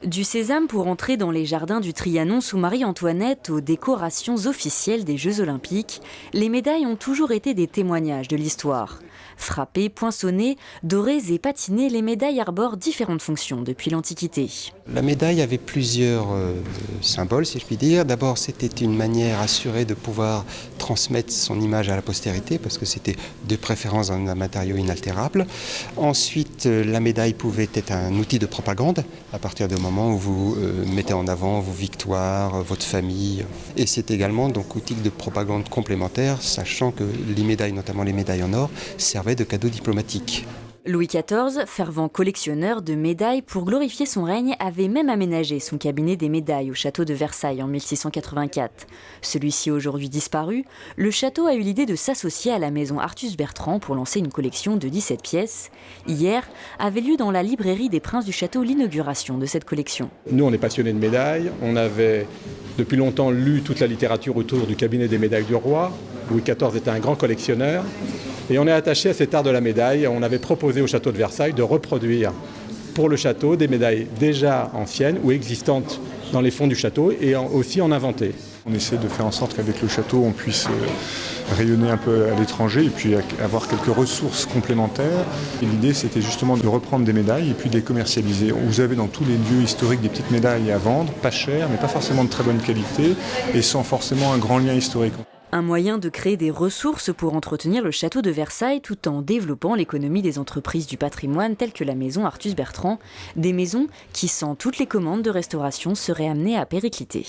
Du sésame pour entrer dans les jardins du Trianon sous Marie-Antoinette aux décorations officielles des Jeux Olympiques, les médailles ont toujours été des témoignages de l'histoire. Frappées, poinçonnées, dorées et patinées, les médailles arborent différentes fonctions depuis l'Antiquité. La médaille avait plusieurs symboles, si je puis dire. D'abord, c'était une manière assurée de pouvoir transmettre son image à la postérité, parce que c'était de préférence un matériau inaltérable. Ensuite, la médaille pouvait être un outil de propagande, à partir du moment où vous mettez en avant vos victoires, votre famille. Et c'est également donc outil de propagande complémentaire, sachant que les médailles, notamment les médailles en or, servaient de cadeaux diplomatiques. Louis XIV, fervent collectionneur de médailles pour glorifier son règne, avait même aménagé son cabinet des médailles au château de Versailles en 1684. Celui-ci aujourd'hui disparu, le château a eu l'idée de s'associer à la maison Artus Bertrand pour lancer une collection de 17 pièces. Hier avait lieu dans la librairie des Princes du Château l'inauguration de cette collection. Nous, on est passionnés de médailles. On avait depuis longtemps lu toute la littérature autour du cabinet des médailles du roi. Louis XIV était un grand collectionneur. Et on est attaché à cet art de la médaille. On avait proposé au château de Versailles de reproduire pour le château des médailles déjà anciennes ou existantes dans les fonds du château et aussi en inventer. On essaie de faire en sorte qu'avec le château, on puisse rayonner un peu à l'étranger et puis avoir quelques ressources complémentaires. Et l'idée, c'était justement de reprendre des médailles et puis de les commercialiser. Vous avez dans tous les lieux historiques des petites médailles à vendre, pas chères, mais pas forcément de très bonne qualité et sans forcément un grand lien historique. Un moyen de créer des ressources pour entretenir le château de Versailles tout en développant l'économie des entreprises du patrimoine telles que la maison Artus Bertrand, des maisons qui, sans toutes les commandes de restauration, seraient amenées à péricliter.